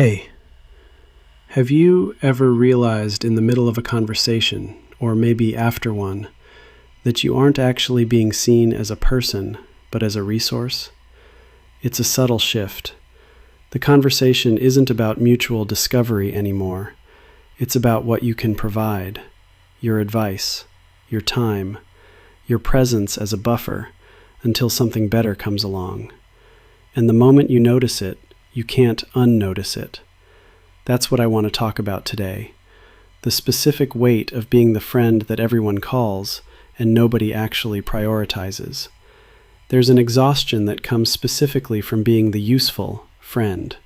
Hey, have you ever realized in the middle of a conversation, or maybe after one, that you aren't actually being seen as a person, but as a resource? It's a subtle shift. The conversation isn't about mutual discovery anymore. It's about what you can provide, your advice, your time, your presence as a buffer until something better comes along. And the moment you notice it, you can't unnotice it. That's what I want to talk about today. The specific weight of being the friend that everyone calls and nobody actually prioritizes. There's an exhaustion that comes specifically from being the useful friend.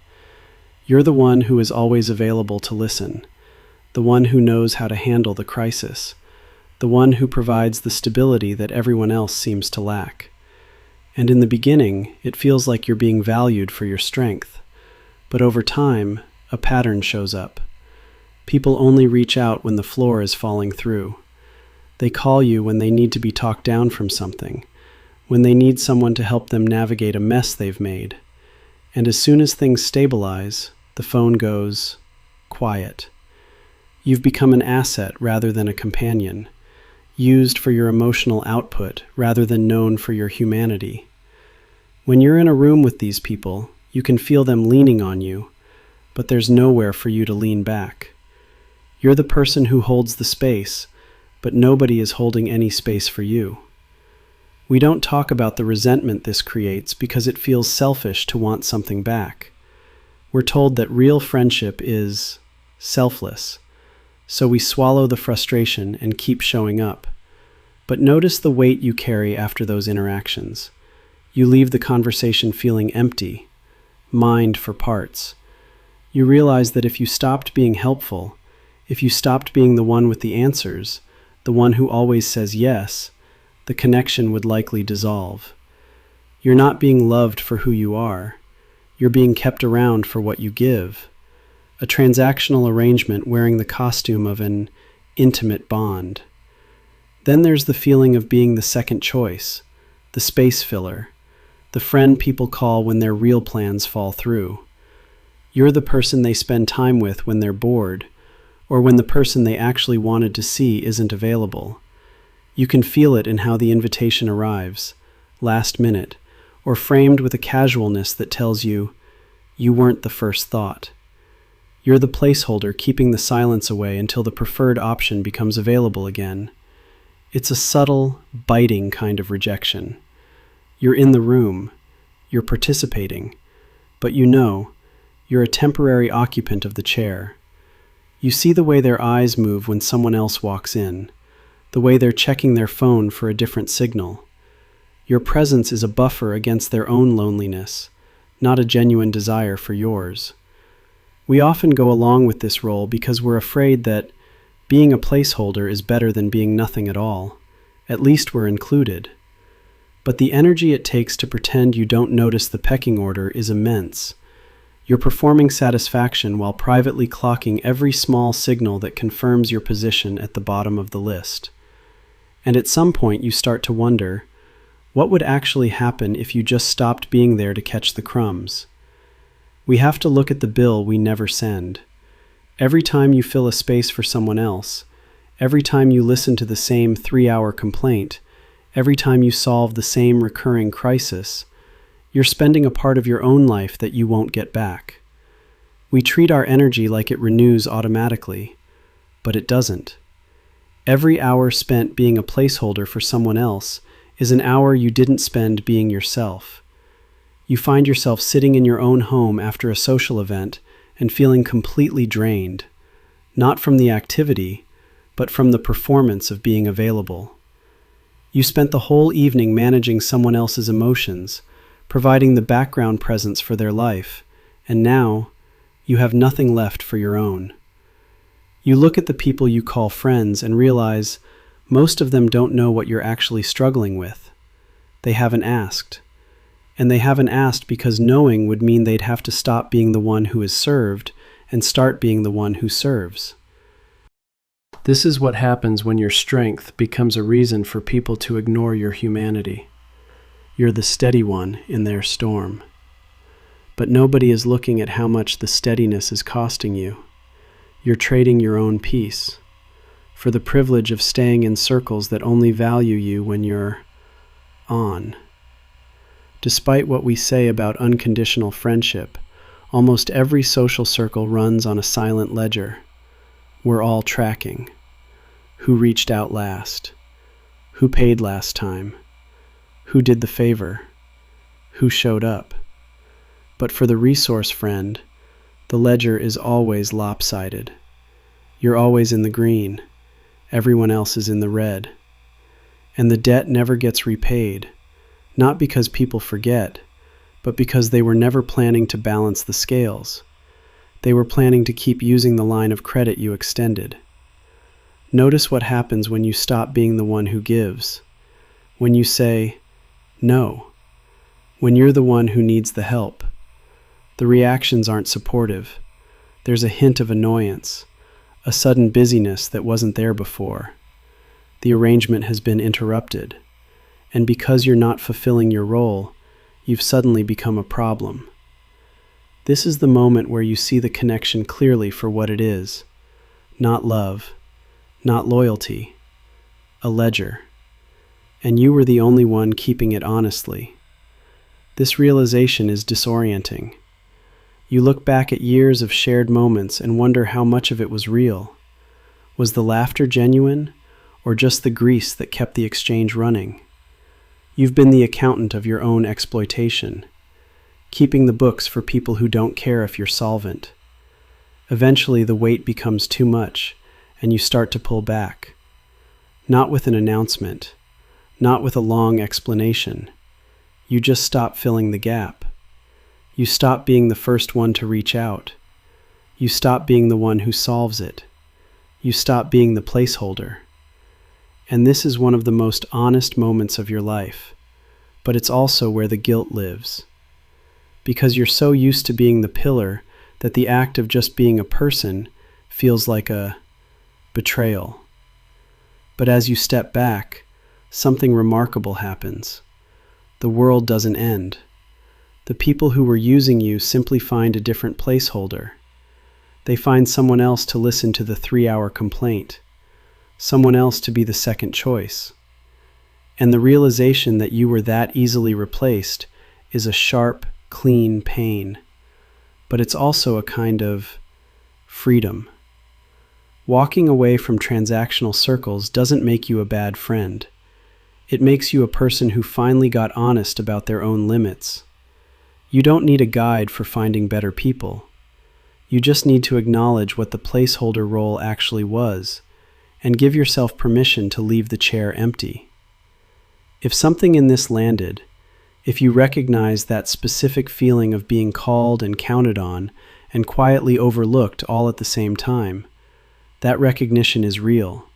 You're the one who is always available to listen, the one who knows how to handle the crisis, the one who provides the stability that everyone else seems to lack. And in the beginning, it feels like you're being valued for your strength. But over time, a pattern shows up. People only reach out when the floor is falling through. They call you when they need to be talked down from something, when they need someone to help them navigate a mess they've made. And as soon as things stabilize, the phone goes quiet. You've become an asset rather than a companion, used for your emotional output rather than known for your humanity. When you're in a room with these people, you can feel them leaning on you, but there's nowhere for you to lean back. You're the person who holds the space, but nobody is holding any space for you. We don't talk about the resentment this creates because it feels selfish to want something back. We're told that real friendship is selfless, so we swallow the frustration and keep showing up. But notice the weight you carry after those interactions. You leave the conversation feeling empty, mined for parts. You realize that if you stopped being helpful, if you stopped being the one with the answers, the one who always says yes, the connection would likely dissolve. You're not being loved for who you are. You're being kept around for what you give. A transactional arrangement wearing the costume of an intimate bond. Then there's the feeling of being the second choice, the space filler, the friend people call when their real plans fall through. You're the person they spend time with when they're bored, or when the person they actually wanted to see isn't available. You can feel it in how the invitation arrives, last minute, or framed with a casualness that tells you, you weren't the first thought. You're the placeholder keeping the silence away until the preferred option becomes available again. It's a subtle, biting kind of rejection. You're in the room, you're participating, but you're a temporary occupant of the chair. You see the way their eyes move when someone else walks in, the way they're checking their phone for a different signal. Your presence is a buffer against their own loneliness, not a genuine desire for yours. We often go along with this role because we're afraid that being a placeholder is better than being nothing at all. At least we're included. But the energy it takes to pretend you don't notice the pecking order is immense. You're performing satisfaction while privately clocking every small signal that confirms your position at the bottom of the list. And at some point you start to wonder, what would actually happen if you just stopped being there to catch the crumbs? We have to look at the bill we never send. Every time you fill a space for someone else, every time you listen to the same 3-hour complaint, every time you solve the same recurring crisis, you're spending a part of your own life that you won't get back. We treat our energy like it renews automatically, but it doesn't. Every hour spent being a placeholder for someone else is an hour you didn't spend being yourself. You find yourself sitting in your own home after a social event and feeling completely drained, not from the activity, but from the performance of being available. You spent the whole evening managing someone else's emotions, providing the background presence for their life, and now you have nothing left for your own. You look at the people you call friends and realize most of them don't know what you're actually struggling with. They haven't asked. And they haven't asked because knowing would mean they'd have to stop being the one who is served and start being the one who serves. This is what happens when your strength becomes a reason for people to ignore your humanity. You're the steady one in their storm. But nobody is looking at how much the steadiness is costing you. You're trading your own peace for the privilege of staying in circles that only value you when you're on. Despite what we say about unconditional friendship, almost every social circle runs on a silent ledger. We're all tracking. Who reached out last? Who paid last time? Who did the favor? Who showed up? But for the resource friend, the ledger is always lopsided. You're always in the green. Everyone else is in the red. And the debt never gets repaid, not because people forget, but because they were never planning to balance the scales. They were planning to keep using the line of credit you extended. Notice what happens when you stop being the one who gives. When you say, no. When you're the one who needs the help. The reactions aren't supportive. There's a hint of annoyance, a sudden busyness that wasn't there before. The arrangement has been interrupted. And because you're not fulfilling your role, you've suddenly become a problem. This is the moment where you see the connection clearly for what it is. Not love, not loyalty, a ledger. And you were the only one keeping it honestly. This realization is disorienting. You look back at years of shared moments and wonder how much of it was real. Was the laughter genuine, or just the grease that kept the exchange running? You've been the accountant of your own exploitation, keeping the books for people who don't care if you're solvent. Eventually, the weight becomes too much, and you start to pull back. Not with an announcement, not with a long explanation. You just stop filling the gap. You stop being the first one to reach out. You stop being the one who solves it. You stop being the placeholder. And this is one of the most honest moments of your life, but it's also where the guilt lives. Because you're so used to being the pillar that the act of just being a person feels like a betrayal. But as you step back, something remarkable happens. The world doesn't end. The people who were using you simply find a different placeholder. They find someone else to listen to the 3-hour complaint, someone else to be the second choice. And the realization that you were that easily replaced is a sharp, clean pain. But it's also a kind of freedom. Walking away from transactional circles doesn't make you a bad friend. It makes you a person who finally got honest about their own limits. You don't need a guide for finding better people. You just need to acknowledge what the placeholder role actually was, and give yourself permission to leave the chair empty. If something in this landed, if you recognize that specific feeling of being called and counted on and quietly overlooked all at the same time, that recognition is real.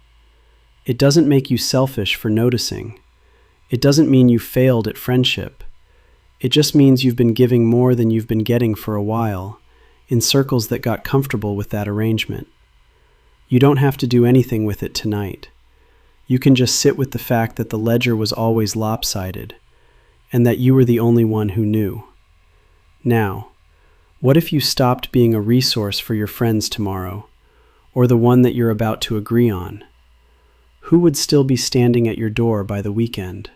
It doesn't make you selfish for noticing. It doesn't mean you failed at friendship. It just means you've been giving more than you've been getting for a while, in circles that got comfortable with that arrangement. You don't have to do anything with it tonight. You can just sit with the fact that the ledger was always lopsided, and that you were the only one who knew. Now, what if you stopped being a resource for your friends tomorrow, or the one that you're about to agree on? Who would still be standing at your door by the weekend?